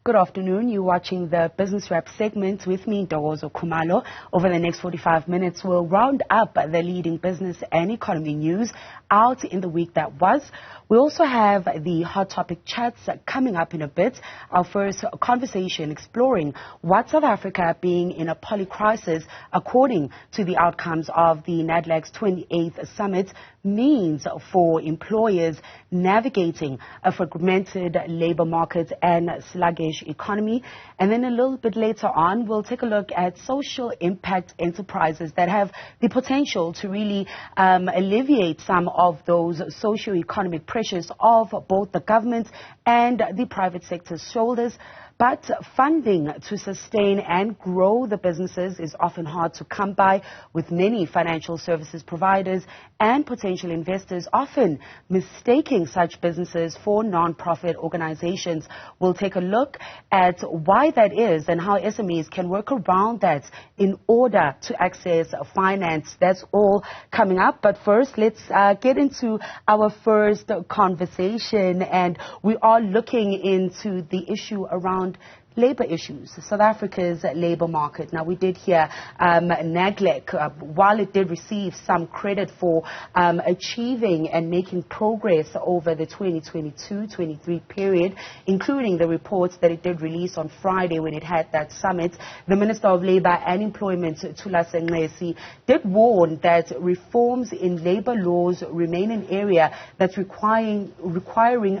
Good afternoon. You're watching the Business Wrap segment with me, Ntokozo Khumalo. Over the next 45 minutes, we'll round up the leading business and economy news out in the week that was. We also have the hot topic chats coming up in a bit. Our first conversation exploring what South Africa being in a polycrisis according to the outcomes of the NADLAC's 28th summit means for employers navigating a fragmented labor market and sluggish economy. And then a little bit later on, we'll take a look at social impact enterprises that have the potential to really alleviate some of those socio-economic pressures of both the government and the private sector's shoulders. But funding to sustain and grow the businesses is often hard to come by, with many financial services providers and potential investors often mistaking such businesses for non-profit organizations. We'll take a look at why that is and how SMEs can work around that in order to access finance. That's all coming up. But first, let's get into our first conversation. And we are looking into the issue around labor issues, South Africa's labor market. Now, we did hear NADLAC, while it did receive some credit for achieving and making progress over the 2022-23 period, including the reports that it did release on Friday when it had that summit, the Minister of Labour and Employment, Leonora Stanger Paulsen, did warn that reforms in labor laws remain an area that's requiring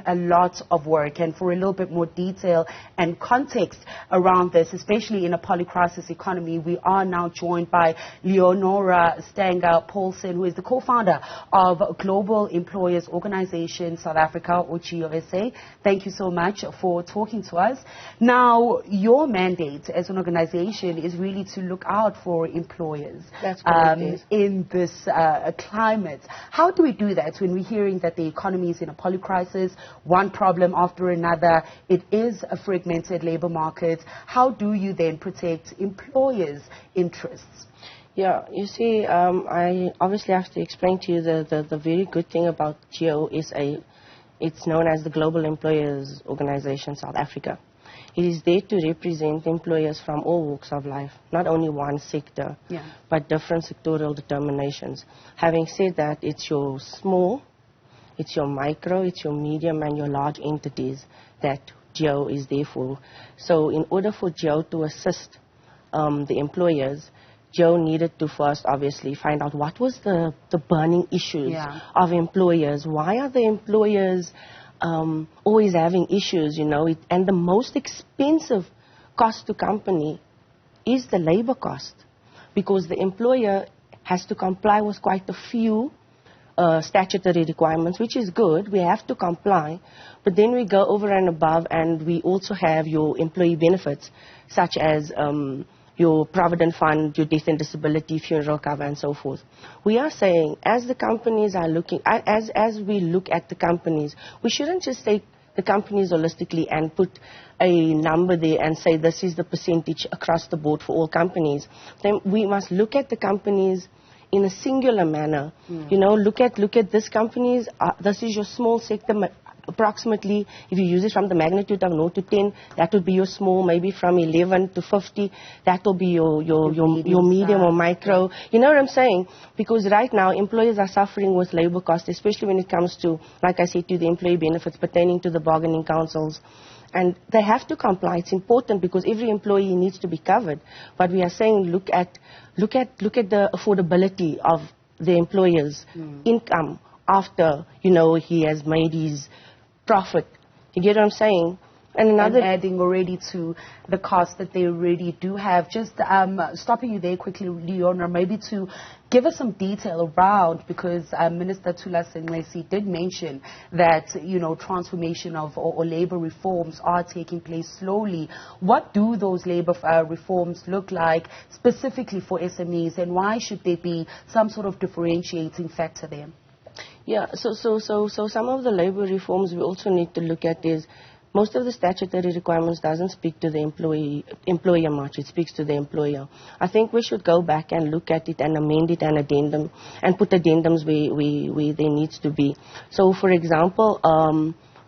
a lot of work. And for a little bit more detail and context around this, especially in a polycrisis economy, we are now joined by Leonora Stanger Paulsen, who is the co-founder of Global Employers Organization South Africa, or GEOSA. Thank you so much for talking to us. Now, your mandate as an organization is really to look out for employers in this climate. How do we do that when we're hearing that the economy is in a polycrisis, one problem after another? It is a fragmented labor market. How do you then protect employers' interests? Yeah, you see, I obviously have to explain to you the very good thing about GEOSA. It's known as the Global Employers Organization South Africa. It is there to represent employers from all walks of life, not only one sector, but different sectoral determinations. Having said that, it's your small, it's your micro, it's your medium, and your large entities that GEO is there for. So in order for GEO to assist the employers, GEO needed to first obviously find out what was the burning issues of employers. Why are the employers always having issues, you know? And the most expensive cost to company is the labor cost, because the employer has to comply with quite a few statutory requirements, which is good. We have to comply. But then we go over and above, and we also have your employee benefits, such as your provident fund, your death and disability, funeral cover, and so forth. We are saying, as the companies are looking, as we look at the companies, we shouldn't just take the companies holistically and put a number there and say this is the percentage across the board for all companies. Then we must look at the companies in a singular manner. You know, look at this companies, this is your small sector, approximately, if you use it from the magnitude of 0 to 10, that would be your small, maybe from 11 to 50, that will be your medium or micro. You know what I'm saying? Because right now, employers are suffering with labor costs, especially when it comes to, like I said, to the employee benefits pertaining to the bargaining councils. And they have to comply. It's important because every employee needs to be covered. But we are saying, look at the affordability of the employer's income after, you know, he has made his profit. You get what I'm saying? And adding already to the cost that they already do have. Just stopping you there quickly, Leonora, maybe to give us some detail around, because Minister Leonora Stanger Paulsen did mention that, you know, transformation of or labor reforms are taking place slowly. What do those labor reforms look like specifically for SMEs, and why should there be some sort of differentiating factor there? Yeah, so some of the labor reforms we also need to look at is, most of the statutory requirements doesn't speak to the employer much. It speaks to the employer. I think we should go back and look at it and amend it and addendum and put addendums where there needs to be. So, for example,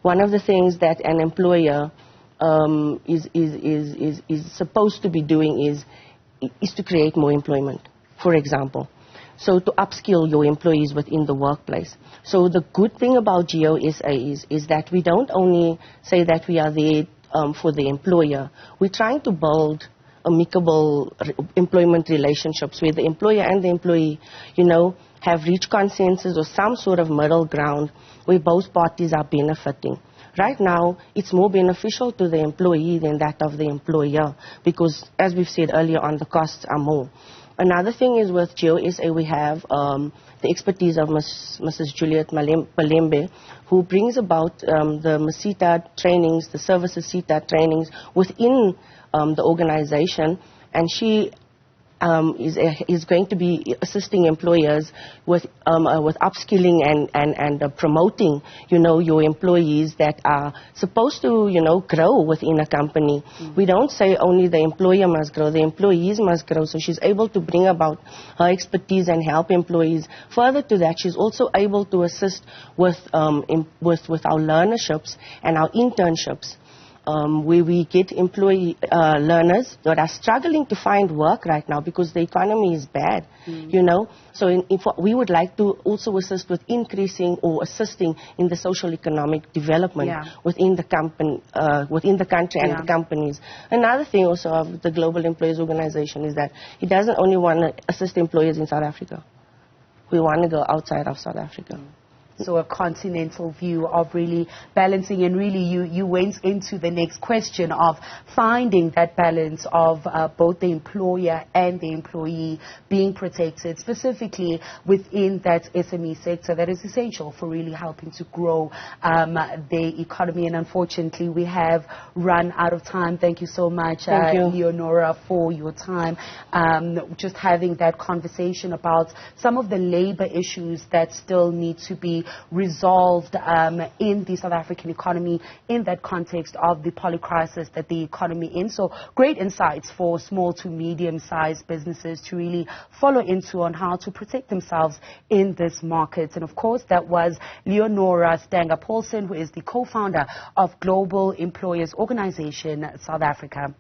one of the things that an employer is supposed to be doing is to create more employment, for example. So to upskill your employees within the workplace. So the good thing about GEOSA is that we don't only say that we are there for the employer. We're trying to build amicable employment relationships where the employer and the employee, have reached consensus or some sort of middle ground where both parties are benefiting. Right now, it's more beneficial to the employee than that of the employer because, as we've said earlier on, the costs are more. Another thing is with GEOSA, we have the expertise of Mrs. Juliet Malembe, who brings about the Masita trainings, the services CETA trainings within the organization, and she is going to be assisting employers with upskilling and promoting, your employees that are supposed to, grow within a company. We don't say only the employer must grow, the employees must grow. So she's able to bring about her expertise and help employees. Further to that, she's also able to assist with our learnerships and our internships. Where we get employee learners that are struggling to find work right now because the economy is bad, So we would like to also assist with increasing or assisting in the social economic development within the country and the companies. Another thing also of the Global Employers Organization is that it doesn't only want to assist employers in South Africa. We want to go outside of South Africa. So a continental view of really balancing, and really you went into the next question of finding that balance of both the employer and the employee being protected, specifically within that SME sector that is essential for really helping to grow the economy. And unfortunately, we have run out of time. Thank you so much, Leonora, for your time. Just having that conversation about some of the labor issues that still need to be resolved in the South African economy in that context of the polycrisis that the economy in. So great insights for small to medium-sized businesses to really follow into on how to protect themselves in this market. And of course, that was Leonora Stanger Paulsen, who is the co-founder of Global Employers Organization South Africa.